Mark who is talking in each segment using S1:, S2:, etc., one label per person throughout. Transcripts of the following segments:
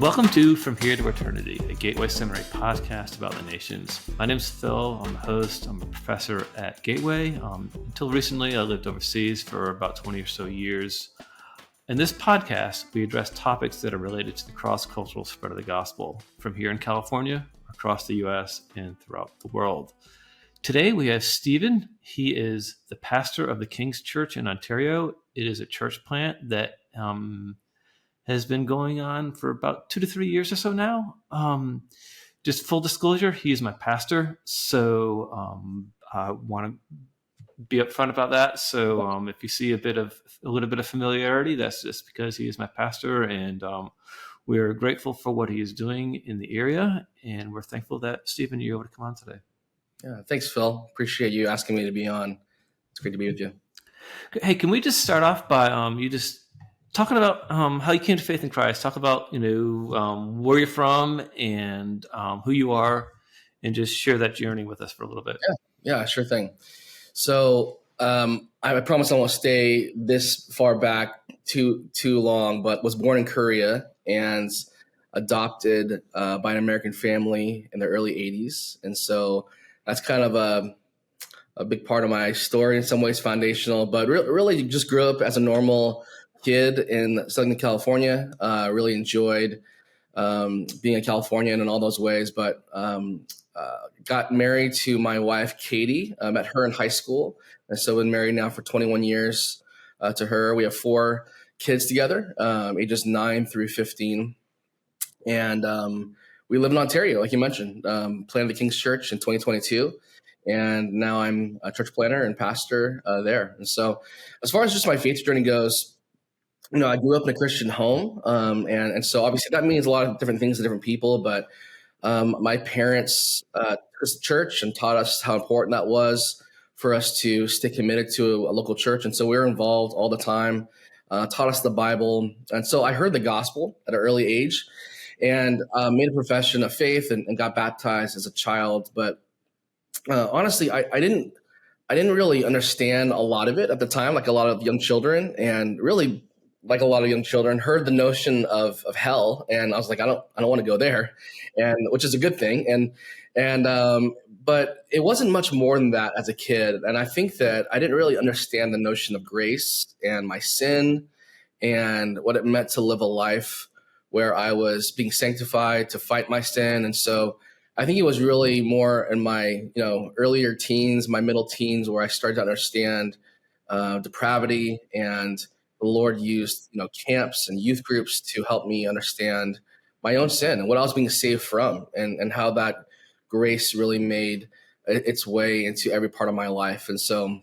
S1: Welcome to From Here to Eternity, a Gateway Seminary podcast about the nations. My name's Phil. I'm the host. I'm a professor at Gateway. Until recently, I lived overseas for about 20 or so years. In this podcast, we address topics that are related to the cross-cultural spread of the gospel from here in California, across the U.S., and throughout the world. Today, we have Stephen. He is the pastor of the King's Church in Ontario. It is a church plant that has been going on for about 2 to 3 years or so now. Just full disclosure, he's my pastor, so I want to be upfront about that. So if you see a little bit of familiarity, that's just because he is my pastor, and we are grateful for what he is doing in the area, and we're thankful that Stephen, you're able to come on today.
S2: Yeah, thanks, Phil. Appreciate you asking me to be on. It's great to be with you.
S1: Hey, can we just start off by you just talking about how you came to faith in Christ? Talk about where you're from and who you are, and just share that journey with us for a little bit.
S2: Yeah, sure thing. So I promise I won't stay this far back too long, but was born in Korea and adopted by an American family in the early 80s. And so that's kind of a big part of my story, in some ways foundational, but really just grew up as a normal kid in Southern California. Really enjoyed being a Californian in all those ways, but got married to my wife, Katie. I met her in high school, and so been married now for 21 years to her. We have 4 kids together, ages 9 through 15. And we live in Ontario, like you mentioned, planted the King's Church in 2022. And now I'm a church planter and pastor there. And so as far as just my faith journey goes, I grew up in a Christian home. And so obviously that means a lot of different things to different people. But my parents took us to church and taught us how important that was for us to stay committed to a local church. And so we were involved all the time, taught us the Bible. And so I heard the gospel at an early age and made a profession of faith and got baptized as a child. But honestly, I didn't really understand a lot of it at the time, like a lot of young children, and really, like a lot of young children, heard the notion of hell, and I was like, I don't want to go there, and which is a good thing, but it wasn't much more than that as a kid, and I think that I didn't really understand the notion of grace and my sin, and what it meant to live a life where I was being sanctified to fight my sin, and so I think it was really more in my earlier teens, my middle teens, where I started to understand depravity, and the Lord used camps and youth groups to help me understand my own sin and what I was being saved from, and how that grace really made its way into every part of my life. And so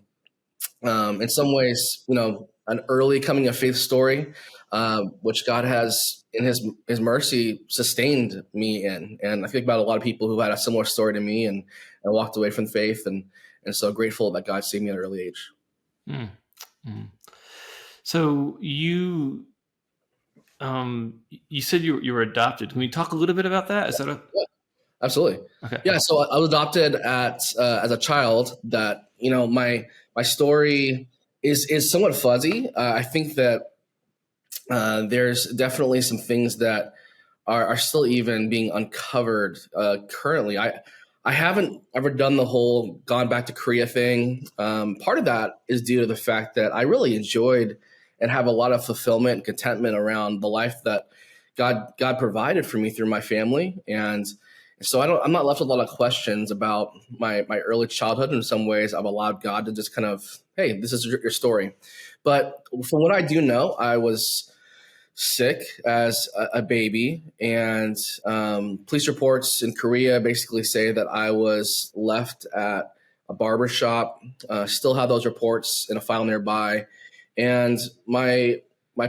S2: in some ways, an early coming of faith story, which God has in his mercy sustained me in. And I think about a lot of people who had a similar story to me and walked away from faith, and so grateful that God saved me at an early age.
S1: Mm-hmm. So you said you were adopted. Can we talk a little bit about that? Is that
S2: Yeah, absolutely. Okay. Yeah. So I was adopted as a child. That my story is somewhat fuzzy. I think that there's definitely some things that are still even being uncovered currently. I haven't ever done the whole gone back to Korea thing. Part of that is due to the fact that I really enjoyed and have a lot of fulfillment and contentment around the life that God provided for me through my family. And so I'm not left with a lot of questions about my early childhood. In some ways, I've allowed God to just kind of, hey, this is your story. But from what I do know, I was sick as a baby, and police reports in Korea basically say that I was left at a barber shop. Still have those reports in a file nearby. And my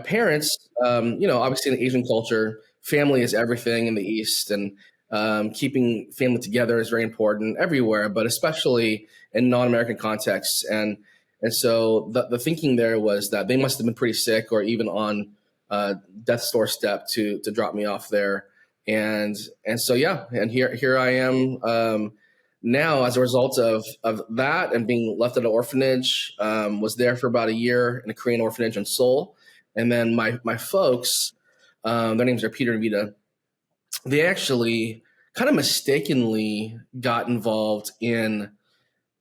S2: parents, obviously in Asian culture, family is everything in the East, and keeping family together is very important everywhere, but especially in non-American contexts. And so the thinking there was that they must have been pretty sick or even on death's doorstep to drop me off there. And so, yeah, and here I am now as a result of that and being left at an orphanage. Was there for about a year in a Korean orphanage in Seoul. And then my folks, their names are Peter and Vita, they actually kind of mistakenly got involved in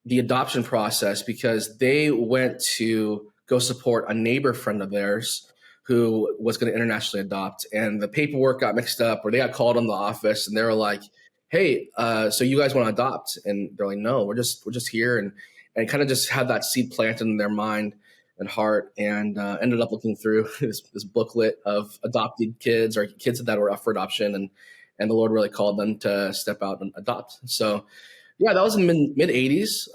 S2: the adoption process because they went to go support a neighbor friend of theirs who was going to internationally adopt, and the paperwork got mixed up, or they got called in the office, and they were like, "Hey, so you guys want to adopt?" And they're like, "No, we're just here," and kind of just had that seed planted in their mind and heart, and ended up looking through this booklet of adopted kids or kids that were up for adoption, and the Lord really called them to step out and adopt. So yeah, that was in mid '80s.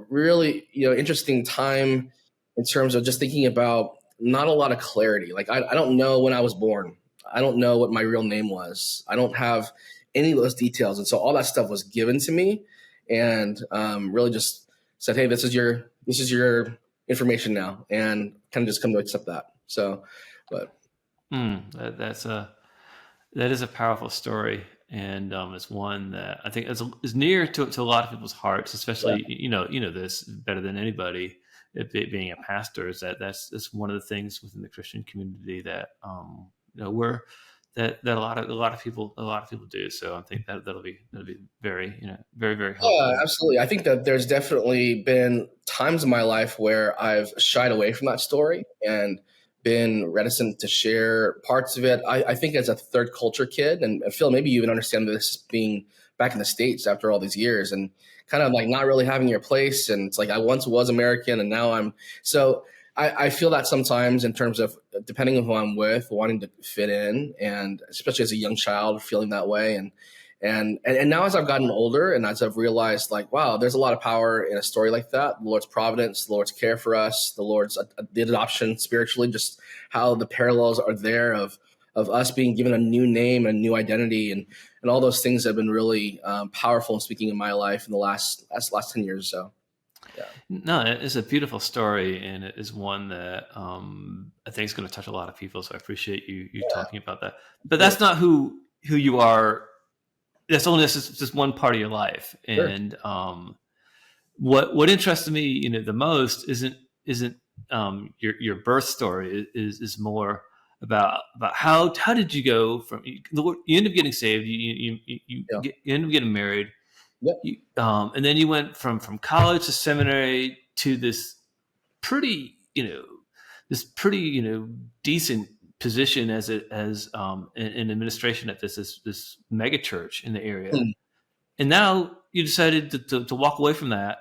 S2: Really, interesting time in terms of just thinking about not a lot of clarity. Like I don't know when I was born. I don't know what my real name was. I don't have any of those details, and so all that stuff was given to me, and really just said, "Hey, this is your information now," and kind of just come to accept that. So, but
S1: That's that is a powerful story, and it's one that I think is near to a lot of people's hearts,
S2: yeah,
S1: especially this better than anybody. Being a pastor is that's one of the things within the Christian community that we're that a lot of people do. So I think that'll be very very very
S2: yeah,
S1: helpful.
S2: absolutely. I think that there's definitely been times in my life where I've shied away from that story and been reticent to share parts of it. I think as a third culture kid, and Phil, maybe you even understand this being back in the States after all these years and kind of like not really having your place. And it's like I once was American and now I'm so I feel that sometimes in terms of depending on who I'm with, wanting to fit in, and especially as a young child, feeling that way. And now as I've gotten older and as I've realized like, wow, there's a lot of power in a story like that. The Lord's providence, the Lord's care for us, the Lord's the adoption spiritually, just how the parallels are there of us being given a new name and a new identity, and all those things have been really powerful in speaking in my life in the last 10 years or so. Yeah.
S1: No, it's a beautiful story, and it is one that I think is going to touch a lot of people. So I appreciate you
S2: Yeah.
S1: talking about that. But that's not who you are. That's only just one part of your life,
S2: Sure.
S1: and what interests me, the most isn't your birth story. Is more about how did you go from you end up getting saved,
S2: Yeah.
S1: you end up getting married,
S2: Yep.
S1: and then you went from college to seminary to pretty you know this pretty decent position as in administration at this mega church in the area,
S2: Hmm.
S1: and now you decided to walk away from that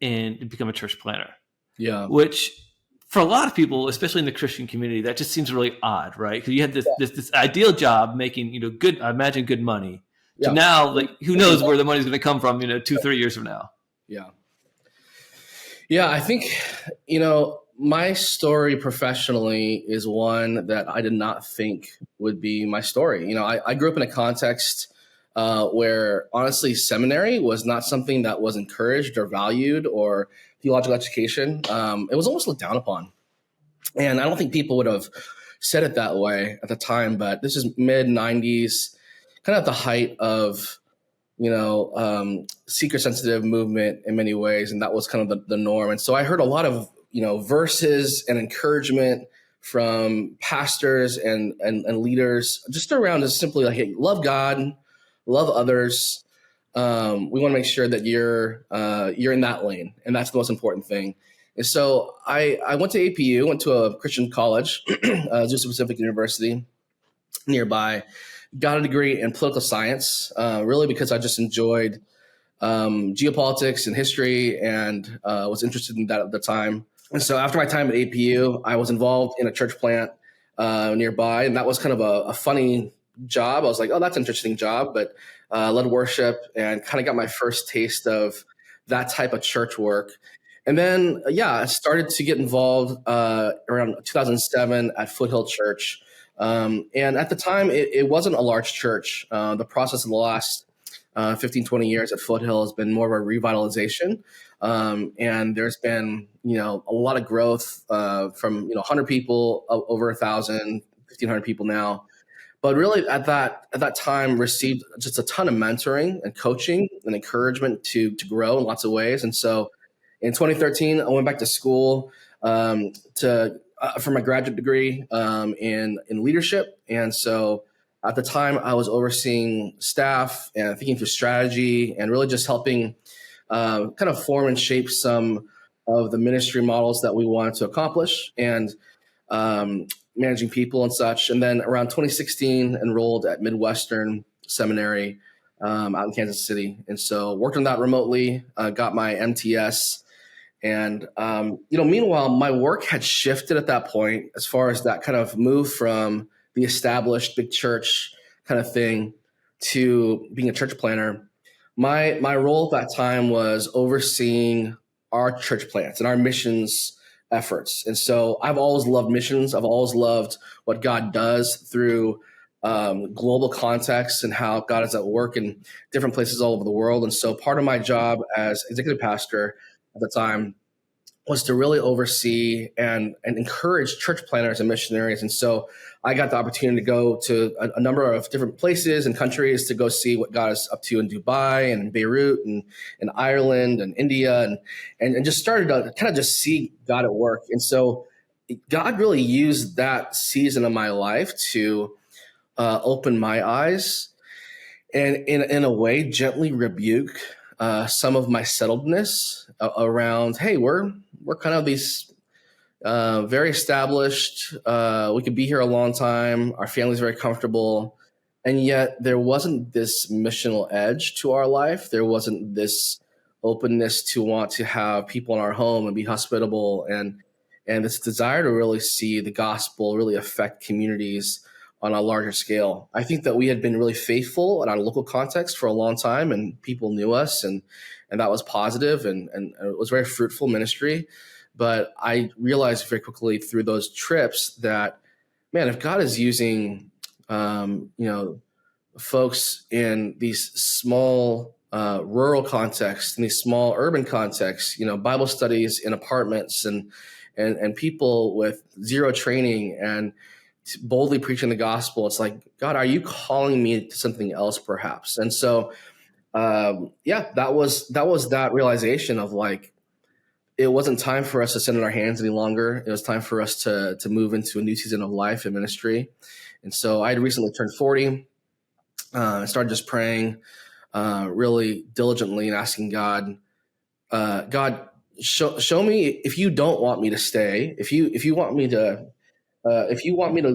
S1: and become a church planner,
S2: Yeah.
S1: which for a lot of people, especially in the Christian community, that just seems really odd, right? Because you had this ideal job making good, I imagine, good money, to
S2: Yeah.
S1: now, like, who knows where the money's going to come from 2-3 years from now.
S2: Yeah. Yeah, I think, my story professionally is one that I did not think would be my story. I grew up in a context where honestly, seminary was not something that was encouraged or valued, or theological education. It was almost looked down upon. And I don't think people would have said it that way at the time, but this is mid 90s, kind of at the height of seeker sensitive movement in many ways, and that was kind of the norm. And so I heard a lot of verses and encouragement from pastors and leaders just around just simply like, hey, love God, love others. We want to make sure that you're in that lane, and that's the most important thing. And so I went to APU, went to a Christian college, Zeus Pacific University nearby, got a degree in political science, really because I just enjoyed geopolitics and history, and was interested in that at the time. And so after my time at APU, I was involved in a church plant nearby, and that was kind of a funny job. I was like, oh, that's an interesting job, but led worship and kind of got my first taste of that type of church work. And then, I started to get involved around 2007 at Foothill Church. And at the time, it wasn't a large church. The process of the last 15, 20 years at Foothill has been more of a revitalization. And there's been, a lot of growth from, 100 people, over 1,000, 1,500 people now. But really at that time received just a ton of mentoring and coaching and encouragement to grow in lots of ways. And so in 2013, I went back to school to for my graduate degree in leadership. And so At the time, I was overseeing staff and thinking through strategy and really just helping kind of form and shape some of the ministry models that we wanted to accomplish and um, managing people and such. And then around 2016, enrolled at Midwestern Seminary out in Kansas City. And so worked on that remotely, got my MTS. And, meanwhile, my work had shifted at that point as far as that kind of move from the established big church kind of thing to being a church planner. My role at that time was overseeing our church plants and our missions efforts. And so I've always loved missions. I've always loved what God does through global context and how God is at work in different places all over the world. And so part of my job as executive pastor at the time was to really oversee and encourage church planners and missionaries. And so I got the opportunity to go to a number of different places and countries to go see what God is up to in Dubai and in Beirut and in Ireland and India and just started to kind of just see God at work. And so God really used that season of my life to open my eyes and in a way gently rebuke some of my settledness around, hey, we're kind of these very established. We could be here a long time. Our family's very comfortable. And yet there wasn't this missional edge to our life. There wasn't this openness to want to have people in our home and be hospitable and this desire to really see the gospel really affect communities on a larger scale. I think that we had been really faithful in our local context for a long time and people knew us and that was positive and it was very fruitful ministry. But I realized very quickly through those trips that, man, if God is using, folks in these small rural contexts, in these small urban contexts, Bible studies in apartments and people with zero training and boldly preaching the gospel, it's like, God, are you calling me to something else perhaps? And so, that was that realization of like, it wasn't time for us to sit in our hands any longer. It was time for us to move into a new season of life and ministry. And so I had recently turned 40. I started just praying really diligently and asking God, God, show me if you don't want me to stay, if you want me to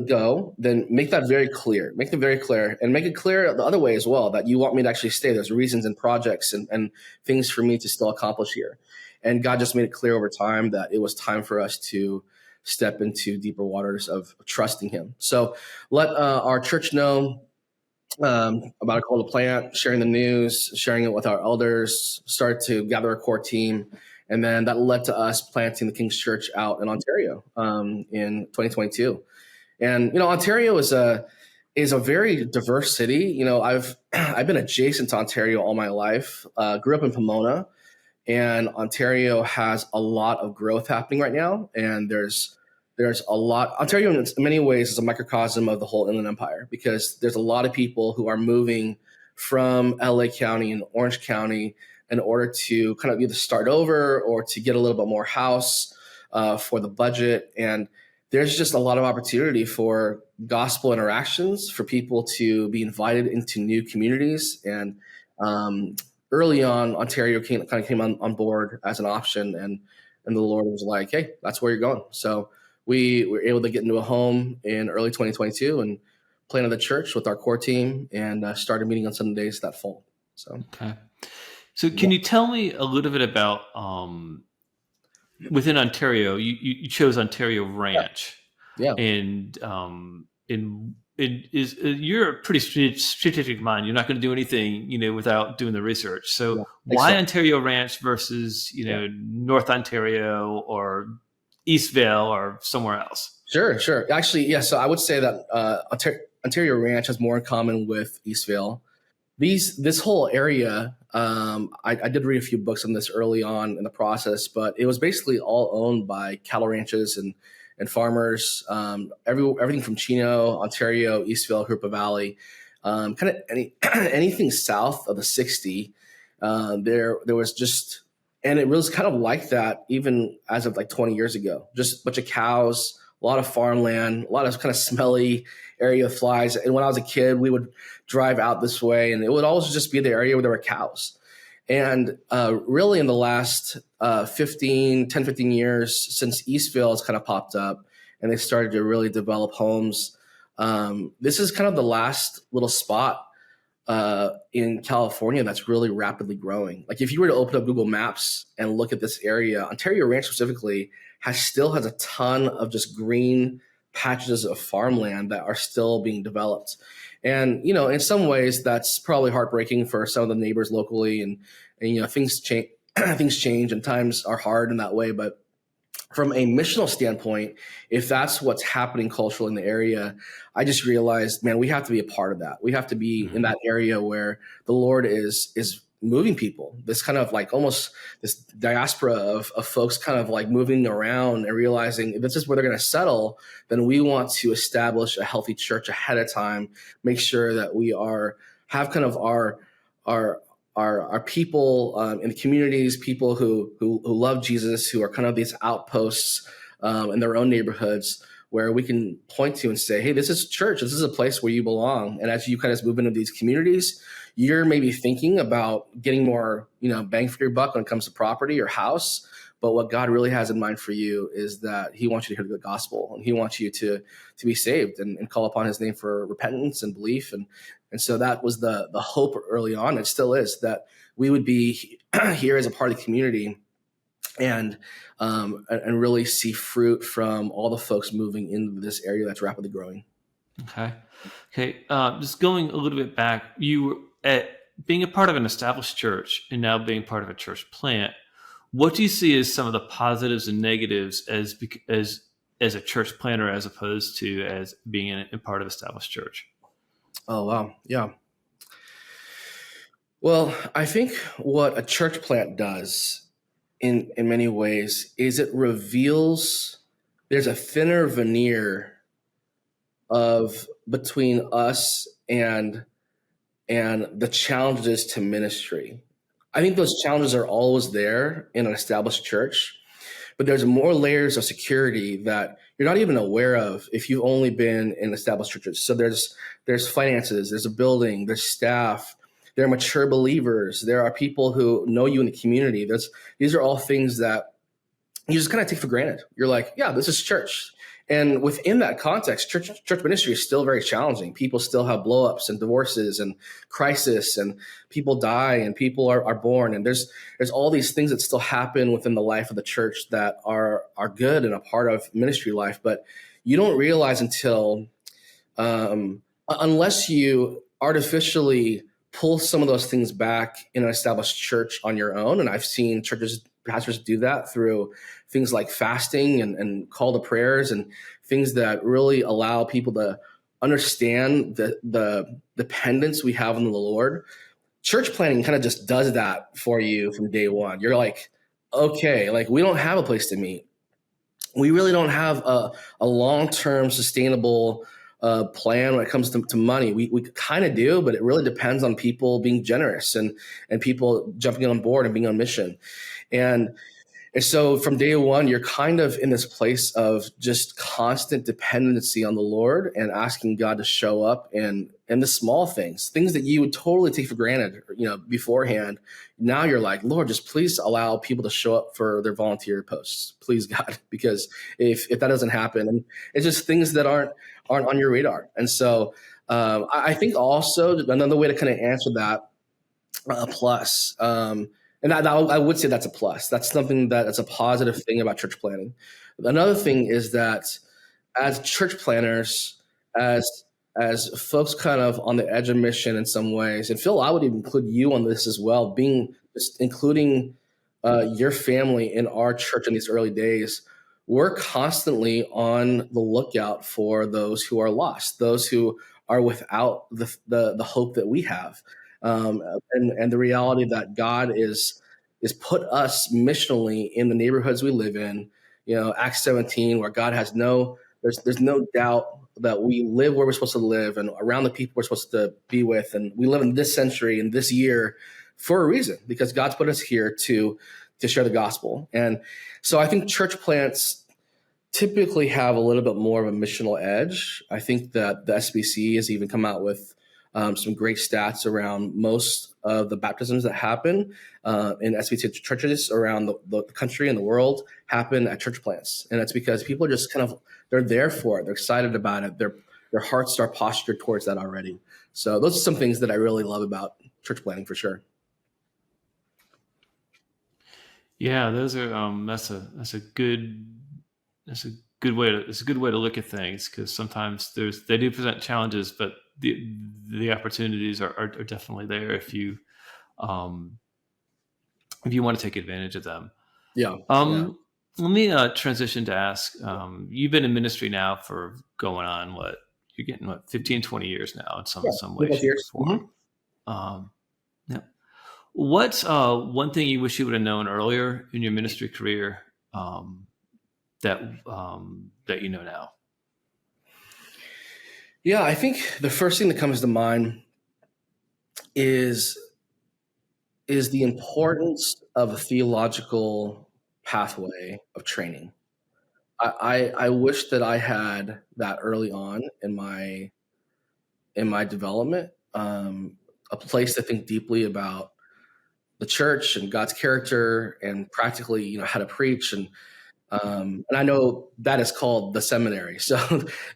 S2: go, then make that very clear. Make it very clear and make it clear the other way as well, that you want me to actually stay. There's reasons and projects and things for me to still accomplish here. And God just made it clear over time that it was time for us to step into deeper waters of trusting him. So let our church know about a call to plant, sharing the news, sharing it with our elders, start to gather a core team. And then that led to us planting the King's Church out in Ontario in 2022. And, Ontario is a very diverse city. I've been adjacent to Ontario all my life, grew up in Pomona. And Ontario has a lot of growth happening right now. And there's a lot. Ontario, in many ways, is a microcosm of the whole Inland Empire because there's a lot of people who are moving from LA County and Orange County in order to kind of either start over or to get a little bit more house for the budget. And there's just a lot of opportunity for gospel interactions, for people to be invited into new communities. And early on, Ontario came on board as an option, and the Lord was like, "Hey, that's where you're going." So we were able to get into a home in early 2022 and planted the church with our core team and started meeting on Sundays that fall. So,
S1: okay. So can you tell me a little bit about within Ontario? You chose Ontario Ranch,
S2: yeah.
S1: And you're a pretty strategic mind. You're not going to do anything, without doing the research. So why Ontario Ranch versus, North Ontario or East Vale or somewhere else?
S2: Sure. Actually, yeah. So I would say that Ontario Ranch has more in common with East Vale. This whole area, I did read a few books on this early on in the process, but it was basically all owned by cattle ranches and farmers, everything from Chino, Ontario, Eastvale, Hoopa Valley, kind of anything south of the 60. There was just, and it was kind of like that even as of like 20 years ago. Just a bunch of cows, a lot of farmland, a lot of kind of smelly area of flies. And when I was a kid, we would drive out this way, and it would always just be the area where there were cows. And really in the last 15 years since Eastville has kind of popped up and they started to really develop homes, this is kind of the last little spot in California that's really rapidly growing. Like if you were to open up Google Maps and look at this area, Ontario Ranch specifically still has a ton of just green patches of farmland that are still being developed. And, in some ways that's probably heartbreaking for some of the neighbors locally, and things change, things change and times are hard in that way. But from a missional standpoint, if that's what's happening culturally in the area, I just realized, man, we have to be a part of that. We have to be in that area where the Lord is moving people. This kind of like almost this diaspora of folks kind of like moving around and realizing if this is where they're going to settle, then we want to establish a healthy church ahead of time, make sure that we have kind of our people in the communities, people who love Jesus, who are kind of these outposts in their own neighborhoods, where we can point to and say, hey, this is church. This is a place where you belong. And as you kind of move into these communities, you're maybe thinking about getting more, bang for your buck when it comes to property or house. But what God really has in mind for you is that he wants you to hear the gospel, and he wants you to be saved and call upon his name for repentance and belief. And so that was the hope early on. It still is, that we would be here as a part of the community and really see fruit from all the folks moving into this area that's rapidly growing.
S1: Okay. Just going a little bit back, you were being a part of an established church and now being part of a church plant. What do you see as some of the positives and negatives as a church planter, as opposed to as being a part of established church?
S2: Oh, wow. Yeah. Well, I think what a church plant does in many ways is it reveals there's a thinner veneer of between us and the challenges to ministry. I think those challenges are always there in an established church, but there's more layers of security that you're not even aware of if you've only been in established churches. So there's finances, there's a building, there's staff, there are mature believers, there are people who know you in the community. These are all things that you just kind of take for granted. You're like, yeah, this is church. And within that context, church ministry is still very challenging. People still have blowups and divorces and crisis, and people die and people are born. And there's all these things that still happen within the life of the church that are good and a part of ministry life. But you don't realize until, unless you artificially pull some of those things back in an established church on your own. And I've seen pastors do that through things like fasting and call to prayers and things that really allow people to understand the dependence we have on the Lord. Church planning kind of just does that for you from day one. You're like, okay, like we don't have a place to meet. We really don't have a long-term sustainable plan when it comes to money. We kind of do, but it really depends on people being generous and people jumping on board and being on mission. And so from day one, you're kind of in this place of just constant dependency on the Lord and asking God to show up in the small things that you would totally take for granted, beforehand. Now you're like, Lord, just please allow people to show up for their volunteer posts, please, God, because if that doesn't happen, and it's just things that aren't on your radar. And so I think also another way to kind of answer that, a plus. And I would say that's a plus. That's something that's a positive thing about church planning. Another thing is that as church planners, as folks kind of on the edge of mission in some ways, and Phil, I would even include you on this as well, including your family in our church in these early days, we're constantly on the lookout for those who are lost, those who are without the hope that we have. And the reality that God is put us missionally in the neighborhoods we live in, Acts 17, where God has there's no doubt that we live where we're supposed to live and around the people we're supposed to be with. And we live in this century and this year for a reason, because God's put us here to share the gospel. And so I think church plants typically have a little bit more of a missional edge. I think that the SBC has even come out with some great stats around most of the baptisms that happen in SBC churches around the country and the world happen at church plants. And that's because people are just they're there for it. They're excited about it. Their hearts are postured towards that already. So those are some things that I really love about church planting for sure.
S1: Yeah, those are that's a good way to look at things, because sometimes they do present challenges, but the opportunities are definitely there um, if you want to take advantage of them.
S2: Yeah.
S1: Let me transition to ask, you've been in ministry now for going on you're getting 15, 20 years now in some way, shape, or
S2: Years.
S1: form. Yeah. What's one thing you wish you would have known earlier in your ministry career that you know now?
S2: Yeah, I think the first thing that comes to mind is the importance of a theological pathway of training. I wish that I had that early on in my development, a place to think deeply about the church and God's character and practically, how to preach. And I know that is called the seminary. So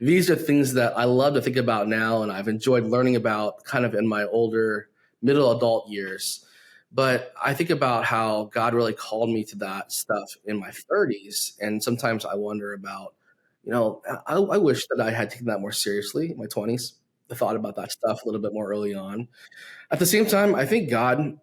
S2: these are things that I love to think about now, and I've enjoyed learning about kind of in my older middle adult years. But I think about how God really called me to that stuff in my 30s. And sometimes I wonder about, I wish that I had taken that more seriously in my 20s. I thought about that stuff a little bit more early on. At the same time, I think God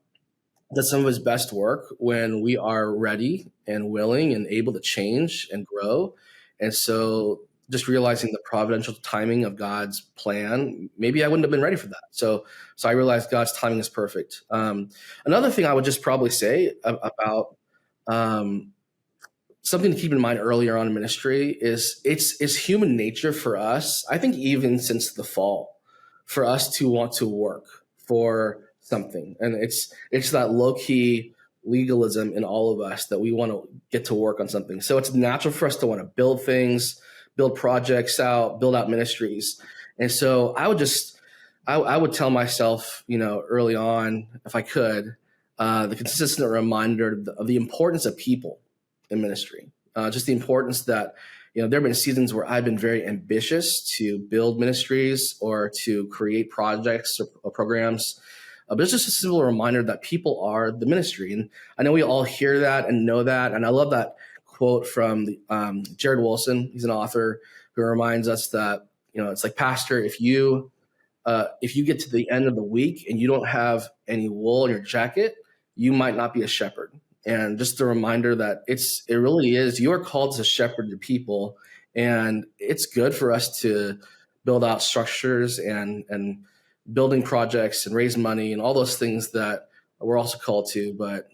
S2: does some of his best work when we are ready and willing and able to change and grow. And so just realizing the providential timing of God's plan, maybe I wouldn't have been ready for that. So I realized God's timing is perfect. Another thing I would just probably say about something to keep in mind earlier on in ministry is it's human nature for us, I think even since the fall, for us to want to work for something. And it's that low-key legalism in all of us that we want to get to work on something. So it's natural for us to want to build things, build projects out, build out ministries. And so I would tell myself, early on, if I could, the consistent reminder of the importance of people in ministry. Just the importance that, there have been seasons where I've been very ambitious to build ministries or to create projects or programs. But it's just a simple reminder that people are the ministry. And I know we all hear that and know that. And I love that quote from Jared Wilson. He's an author who reminds us that, it's like, Pastor, if you get to the end of the week and you don't have any wool in your jacket, you might not be a shepherd. And just a reminder that it really is, you are called to shepherd the people. And it's good for us to build out structures and building projects and raise money and all those things that we're also called to. But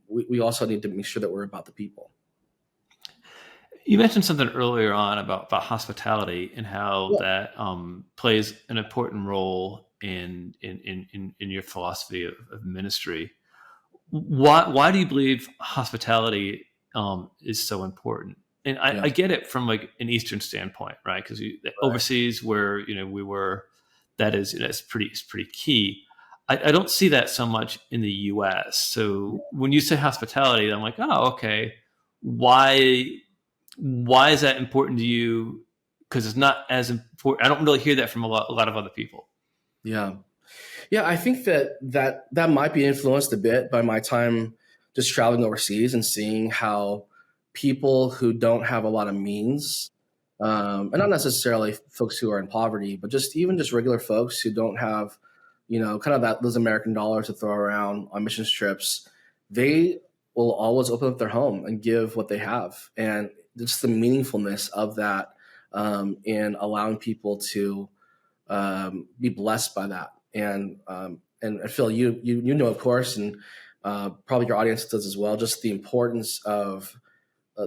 S2: we also need to make sure that we're about the people.
S1: You mentioned something earlier on about hospitality and how that plays an important role in your philosophy of ministry. Why do you believe hospitality is so important? And I get it from like an Eastern standpoint, right? Because overseas, where we were, it's pretty key. I don't see that so much in the U.S. So when you say hospitality, I'm like, oh, okay. Why is that important to you? Because it's not as important. I don't really hear that from a lot of other people.
S2: Yeah, I think that might be influenced a bit by my time just traveling overseas and seeing how people who don't have a lot of means, and not necessarily folks who are in poverty, but just regular folks who don't have, kind of those American dollars to throw around on missions trips, they will always open up their home and give what they have. And just the meaningfulness of that in allowing people to be blessed by that. And Phil, you know, of course, and probably your audience does as well, just the importance of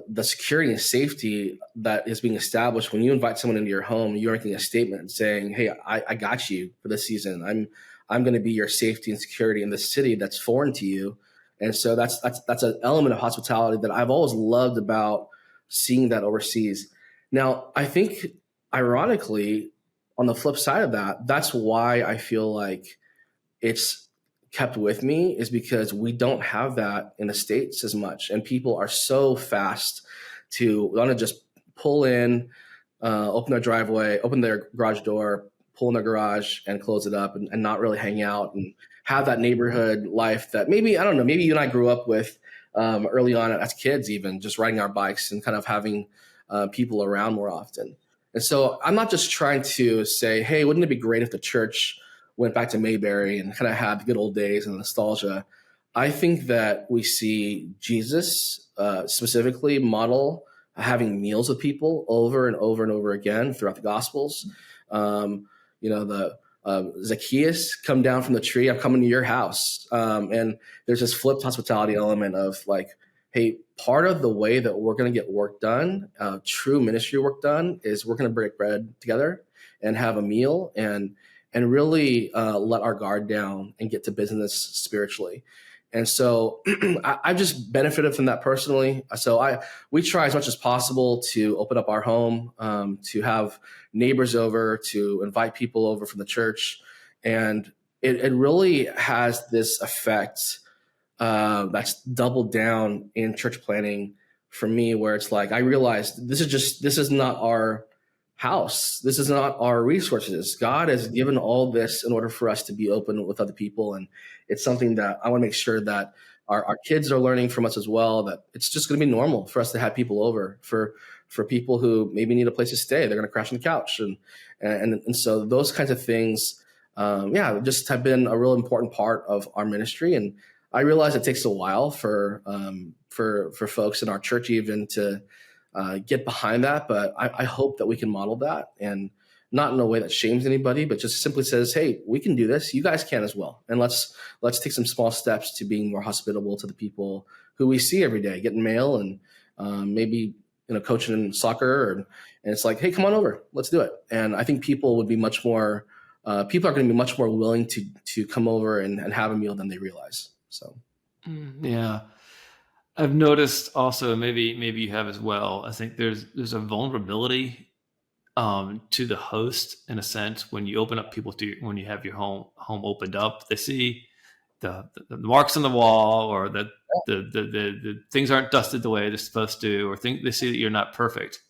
S2: the security and safety that is being established when you invite someone into your home. You're making a statement saying, "Hey, I got you for this season. I'm going to be your safety and security in this city that's foreign to you." And so that's an element of hospitality that I've always loved about seeing that overseas. Now, I think ironically, on the flip side of that, that's why I feel like it's kept with me, is because we don't have that in the States as much. And people are so fast to want to just pull in, open their driveway, open their garage door, pull in their garage and close it up, and not really hang out and have that neighborhood life that maybe, I don't know, maybe you and I grew up with early on as kids, even just riding our bikes and kind of having people around more often. And so I'm not just trying to say, hey, wouldn't it be great if the church went back to Mayberry and kind of had the good old days and nostalgia? I think that we see Jesus specifically model having meals with people over and over and over again throughout the Gospels. The Zacchaeus, come down from the tree, I'm coming to your house. And there's this flipped hospitality element of like, hey, part of the way that we're going to get work done, true ministry work done, is we're going to break bread together and have a meal and really let our guard down and get to business spiritually. And so I've just benefited from that personally. So we try as much as possible to open up our home, to have neighbors over, to invite people over from the church. And it really has this effect that's doubled down in church planning for me, where it's like, I realized this is not our house. This is not our resources. God has given all this in order for us to be open with other people. And it's something that I want to make sure that our kids are learning from us as well, that it's just going to be normal for us to have people over for people who maybe need a place to stay. They're going to crash on the couch. And so those kinds of things, just have been a real important part of our ministry. And I realize it takes a while for folks in our church even to get behind that, but I hope that we can model that, and not in a way that shames anybody, but just simply says, hey, we can do this. You guys can as well. And let's take some small steps to being more hospitable to the people who we see every day, getting mail and maybe coaching in soccer. And it's like, hey, come on over. Let's do it. And I think people would be much more, people are going to be much more willing to come over and have a meal than they realize. So,
S1: yeah. I've noticed also, maybe you have as well, I think there's a vulnerability to the host in a sense when you open up people when you have your home opened up. They see the marks on the wall, or the things aren't dusted the way they're supposed to, or they see that you're not perfect.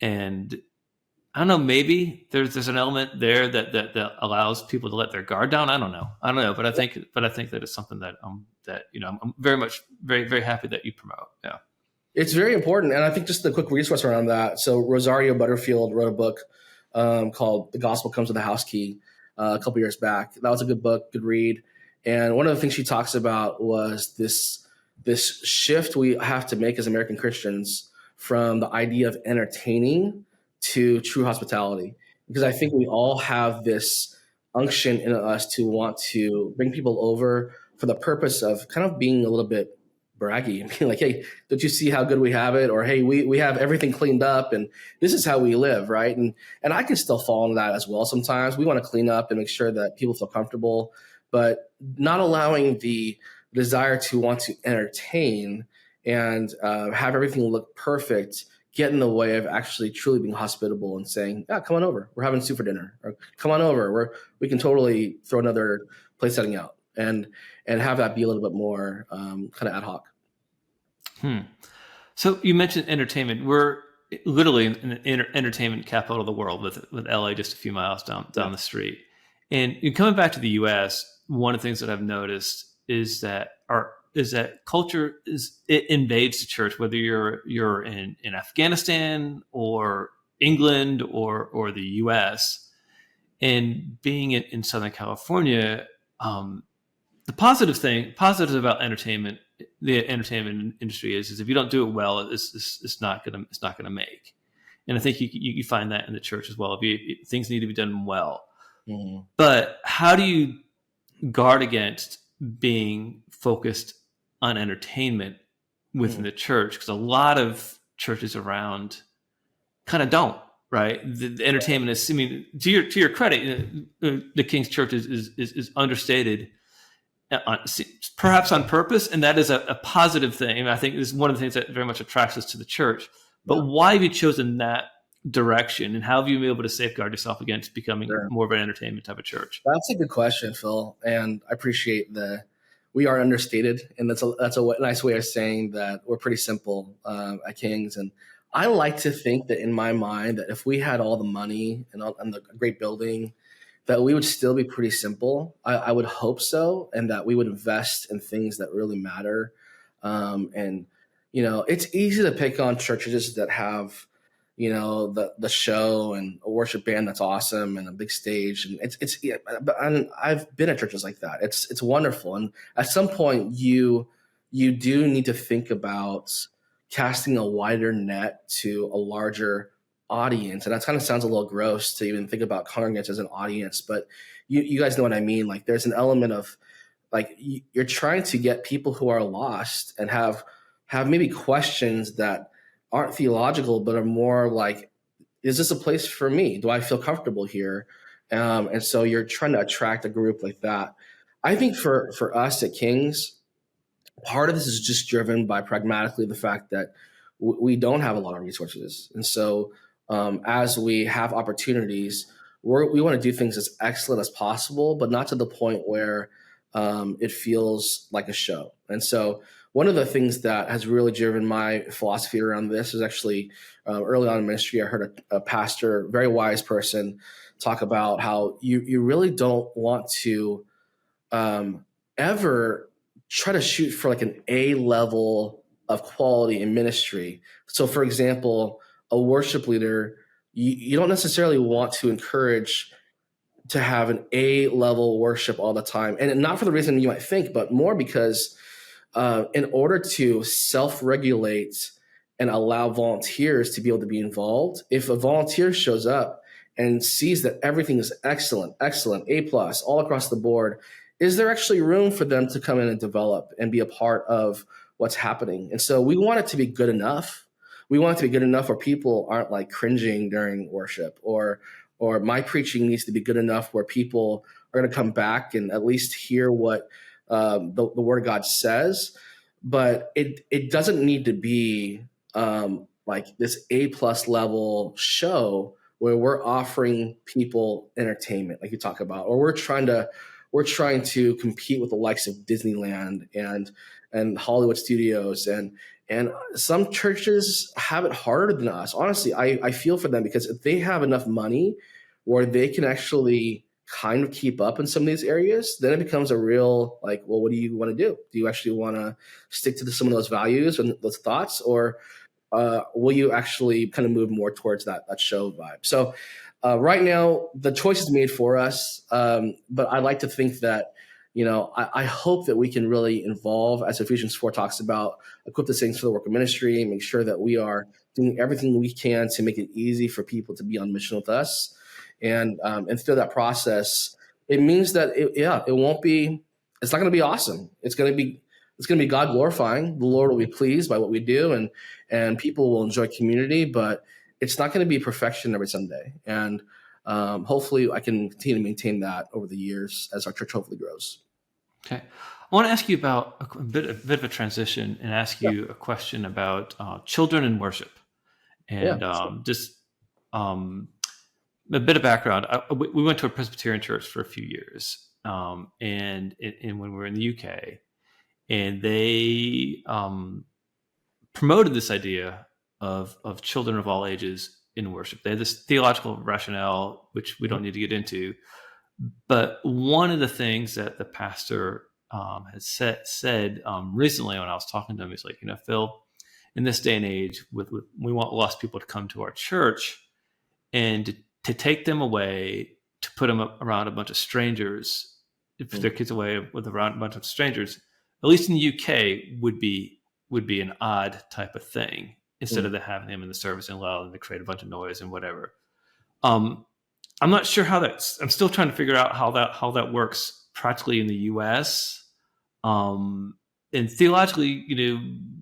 S1: And I don't know, maybe there's an element there that allows people to let their guard down. I don't know, but I think that it's something that I'm very happy that you promote. Yeah,
S2: it's very important, and I think just a quick resource around that. So Rosario Butterfield wrote a book called "The Gospel Comes with a House Key" a couple years back. That was a good book, good read. And one of the things she talks about was this shift we have to make as American Christians from the idea of entertaining to true hospitality, because I think we all have this unction in us to want to bring people over for the purpose of kind of being a little bit braggy and being like, hey, don't you see how good we have it? Or, hey, we have everything cleaned up and this is how we live, right? And I can still fall into that as well. Sometimes we want to clean up and make sure that people feel comfortable, but not allowing the desire to want to entertain and have everything look perfect get in the way of actually truly being hospitable and saying, yeah, come on over. We're having soup for dinner. Or come on over. We can totally throw another place setting out and have that be a little bit more kind of ad hoc.
S1: So you mentioned entertainment. We're literally in the entertainment capital of the world with LA just a few miles down the street. And coming back to the US, one of the things that I've noticed is that culture invades the church, whether you're in Afghanistan or England or the US. And being in Southern California, the positive about entertainment, the entertainment industry is if you don't do it well, it's not gonna make. And I think you find that in the church as well. Things need to be done well. Mm-hmm. But how do you guard against being focused on entertainment within the church? Because a lot of churches around kind of don't, right? The entertainment is, I mean, to your credit, the King's Church is understated, perhaps on purpose, and that is a positive thing. I think this is one of the things that very much attracts us to the church. But
S2: Yeah.
S1: why have you chosen that direction, and how have you been able to safeguard yourself against becoming
S2: Sure.
S1: more of an entertainment type of church?
S2: That's a good question, Phil, and I appreciate we are understated, and that's a nice way of saying that we're pretty simple at Kings. And I like to think that in my mind that if we had all the money and the great building, that we would still be pretty simple. I would hope so, and that we would invest in things that really matter. And it's easy to pick on churches that have the show and a worship band that's awesome and a big stage, and it's yeah, but I've been at churches like that. It's wonderful, and at some point you do need to think about casting a wider net to a larger audience. And that kind of sounds a little gross to even think about congregants as an audience, but you guys know what I mean. Like, there's an element of, like, you're trying to get people who are lost and have maybe questions that aren't theological, but are more like, is this a place for me? Do I feel comfortable here? And so you're trying to attract a group like that. I think for us at Kings, part of this is just driven by pragmatically the fact that we don't have a lot of resources. And so as we have opportunities, we want to do things as excellent as possible, but not to the point where it feels like a show. And so one of the things that has really driven my philosophy around this is actually early on in ministry, I heard a pastor, very wise person, talk about how you really don't want to ever try to shoot for like an A level of quality in ministry. So, for example, a worship leader, you don't necessarily want to encourage to have an A level worship all the time. And not for the reason you might think, but more because in order to self regulate and allow volunteers to be able to be involved, if a volunteer shows up and sees that everything is excellent, A plus, all across the board, is there actually room for them to come in and develop and be a part of what's happening? And so we want it to be good enough. We want it to be good enough where people aren't like cringing during worship, or my preaching needs to be good enough where people are going to come back and at least hear what the Word of God says. But it doesn't need to be like this A plus level show where we're offering people entertainment, like you talk about, or we're trying to compete with the likes of Disneyland and Hollywood studios, and some churches have it harder than us. Honestly, I feel for them, because if they have enough money where they can actually kind of keep up in some of these areas, then it becomes a real, like, well, what do you want to do? Do you actually want to stick to some of those values and those thoughts, or will you actually kind of move more towards that show vibe? So right now, the choice is made for us, but I like to think that, I hope that we can really involve, as Ephesians 4 talks about, equip the saints for the work of ministry, and make sure that we are doing everything we can to make it easy for people to be on mission with us. And through that process, it means that it's not going to be awesome. It's going to be God glorifying. The Lord will be pleased by what we do, and people will enjoy community, but it's not going to be perfection every Sunday. And hopefully I can continue to maintain that over the years as our church hopefully grows.
S1: Okay. I want to ask you about a bit of a transition, and ask you a question about children in worship. And just a bit of background. We went to a Presbyterian church for a few years, and when we were in the UK, and they promoted this idea of children of all ages in worship. They had this theological rationale, which we don't need to get into. But one of the things that the pastor has said recently when I was talking to him, he's like, Phil, in this day and age, we want lost people to come to our church, and to take them away, to put them around a bunch of strangers, if their kids away around a bunch of strangers, at least in the UK, would be an odd type of thing, instead of having them in the service and allowing them to create a bunch of noise and whatever. I'm not sure how I'm still trying to figure out how that works practically in the US. And theologically,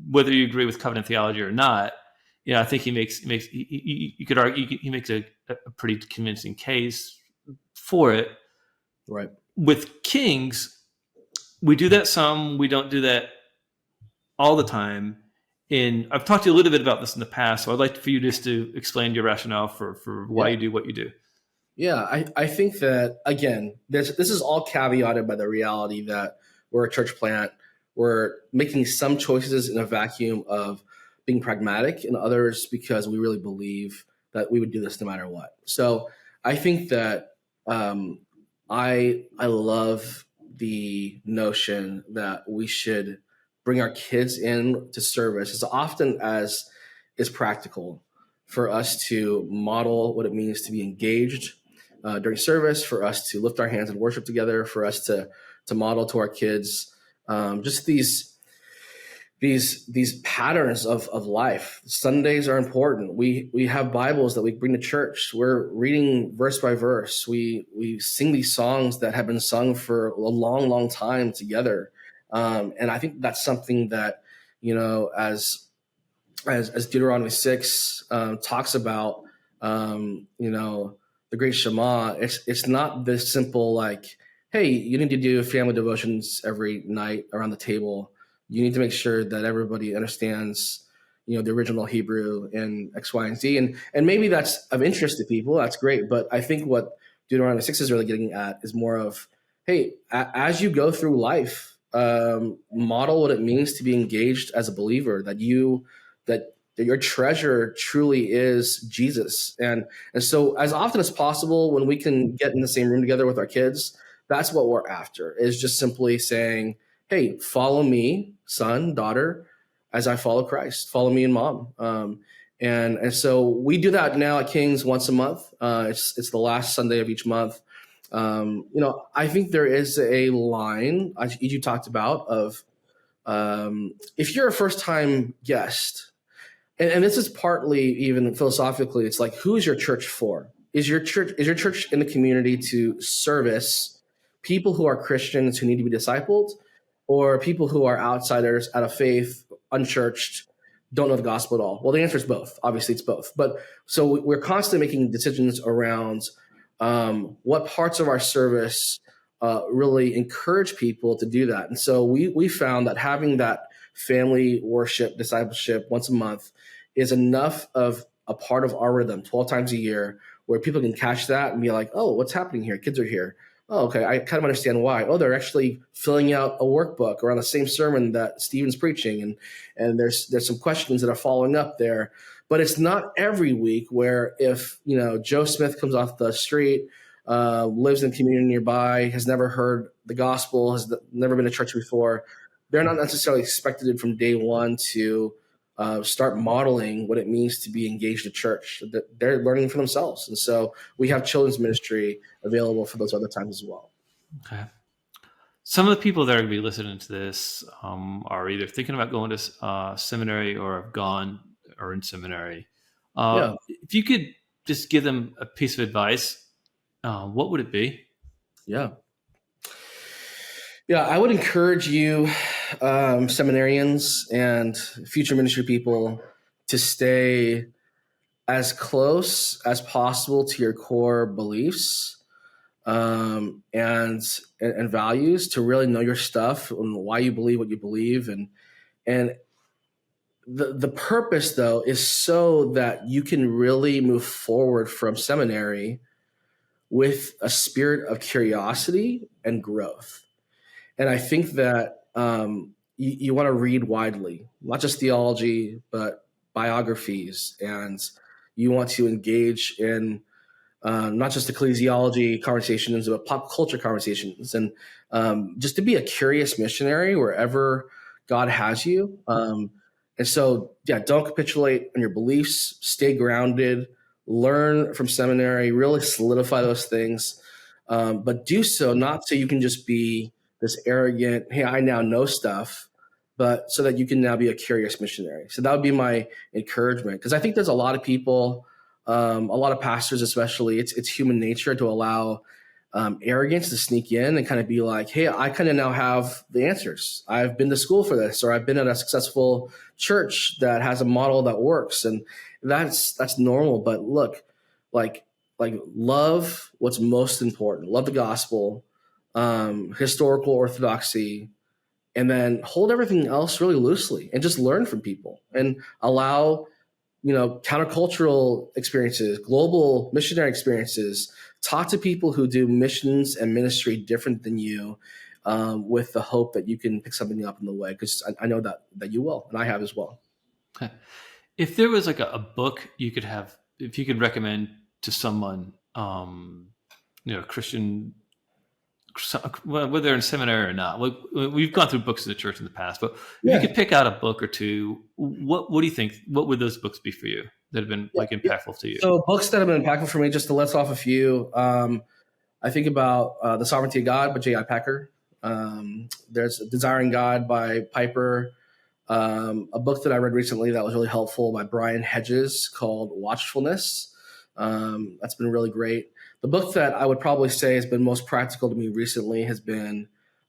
S1: whether you agree with covenant theology or not, I think you could argue he makes a pretty convincing case for it.
S2: Right.
S1: With Kings, we do that some, we don't do that all the time. And I've talked to you a little bit about this in the past, so I'd like for you just to explain your rationale for why
S2: Yeah.
S1: you do what you do.
S2: Yeah, I think that again, this is all caveated by the reality that we're a church plant. We're making some choices in a vacuum of being pragmatic, and others because we really believe that we would do this no matter what. So I think that um, I love the notion that we should bring our kids in to service as often as is practical for us to model what it means to be engaged during service, for us to lift our hands and worship together, for us to model to our kids just these patterns of life. Sundays are important. We have Bibles that we bring to church. We're reading verse by verse. We sing these songs that have been sung for a long time together. And I think that's something that, as Deuteronomy 6 talks about, the great Shema. It's not this simple like, hey, you need to do family devotions every night around the table. You need to make sure that everybody understands, the original Hebrew and X, Y, and Z, and maybe that's of interest to people. That's great, but I think what Deuteronomy 6 is really getting at is more of, hey, as you go through life, model what it means to be engaged as a believer. That your treasure truly is Jesus. And so as often as possible, when we can get in the same room together with our kids, that's what we're after, is just simply saying, hey, follow me, son, daughter, as I follow Christ. Follow me and mom. And so we do that now at King's once a month. It's the last Sunday of each month. I think there is a line, as you talked about, of if you're a first-time guest, and this is partly even philosophically, it's like, who's your church for? Is your church in the community to service people who are Christians who need to be discipled, or people who are outsiders out of faith, unchurched, don't know the gospel at all? Well, the answer is both. Obviously, it's both. But so we're constantly making decisions around what parts of our service really encourage people to do that. And so we found that having that family worship, discipleship once a month is enough of a part of our rhythm 12 times a year, where people can catch that and be like, oh, what's happening here? Kids are here. Oh, okay. I kind of understand why. Oh, they're actually filling out a workbook around the same sermon that Stephen's preaching. And there's some questions that are following up there. But it's not every week where if, Joe Smith comes off the street, lives in a community nearby, has never heard the gospel, has never been to church before, they're not necessarily expected from day one to start modeling what it means to be engaged at church. They're learning for themselves. And so we have children's ministry available for those other times as well.
S1: Okay. Some of the people that are going to be listening to this are either thinking about going to seminary or have gone or in seminary. If you could just give them a piece of advice, what would it be?
S2: Yeah, I would encourage you, seminarians and future ministry people, to stay as close as possible to your core beliefs and values, to really know your stuff and why you believe what you believe. And the purpose, though, is so that you can really move forward from seminary with a spirit of curiosity and growth. And I think that you want to read widely, not just theology, but biographies. And you want to engage in not just ecclesiology conversations, but pop culture conversations. And just to be a curious missionary wherever God has you. And so, don't capitulate on your beliefs. Stay grounded. Learn from seminary. Really solidify those things. But do so not so you can just be this arrogant, hey, I now know stuff, but so that you can now be a curious missionary. So that would be my encouragement, because I think there's a lot of people, a lot of pastors especially, it's human nature to allow arrogance to sneak in and kind of be like, hey, I kind of now have the answers. I've been to school for this, or I've been at a successful church that has a model that works. And that's normal. But look, like love what's most important. Love the gospel, historical orthodoxy, and then hold everything else really loosely and just learn from people and allow, countercultural experiences, global missionary experiences. Talk to people who do missions and ministry different than you, with the hope that you can pick something up in the way, because I know that you will, and I have as well.
S1: If there was like a book you could have, if you could recommend to someone, Christian, whether they're in seminary or not, we've gone through books in the church in the past, but if you could pick out a book or two, what do you think? What would those books be for you that have been impactful to you?
S2: So books that have been impactful for me, just to list off a few. I think about The Sovereignty of God by J.I. Packer. There's Desiring God by Piper. A book that I read recently that was really helpful by Brian Hedges called Watchfulness. That's been really great. The book that I would probably say has been most practical to me recently has been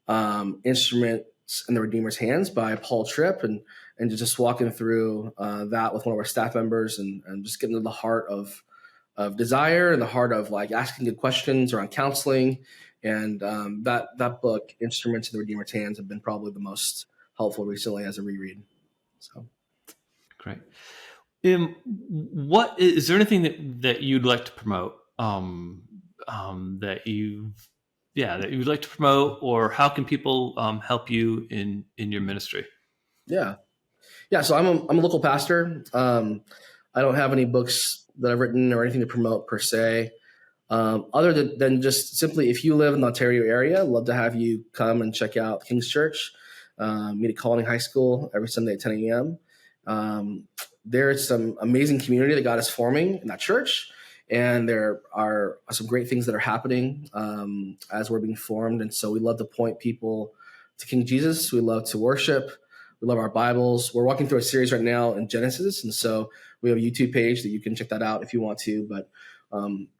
S2: Instruments in the Redeemer's Hands by Paul Tripp, and just walking through that with one of our staff members, and just getting to the heart of desire and the heart of like asking good questions around counseling. And that book, Instruments in the Redeemer's Hands, have been probably the most helpful recently as a reread. So
S1: great. What is there anything that you'd like to promote? That you would like to promote, or how can people help you in your ministry?
S2: Yeah. So I'm a local pastor. I don't have any books that I've written or anything to promote per se. Other than just simply, if you live in the Ontario area, I'd love to have you come and check out King's Church. Meet at Colony High School every Sunday at 10 a.m. There's some amazing community that God is forming in that church, and there are some great things that are happening as we're being formed. And so we love to point people to King Jesus. We love to worship. We love our Bibles. We're walking through a series right now in Genesis, and so we have a YouTube page that you can check that out if you want to. But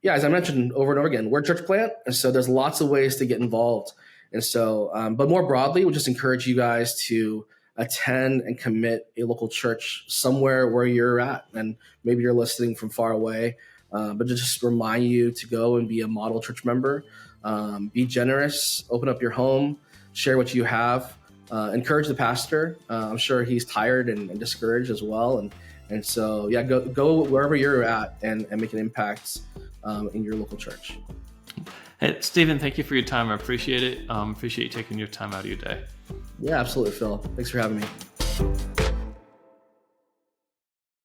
S2: as I mentioned over and over again, we're a church plant, and so there's lots of ways to get involved. And so, but more broadly, we'll just encourage you guys to attend and commit a local church somewhere where you're at. And maybe you're listening from far away, but just remind you to go and be a model church member. Be generous, open up your home, share what you have, encourage the pastor. I'm sure he's tired and discouraged as well. And so, go wherever you're at and make an impact in your local church.
S1: Hey, Stephen, thank you for your time. I appreciate it. Appreciate you taking your time out of your day.
S2: Yeah, absolutely, Phil. Thanks for having me.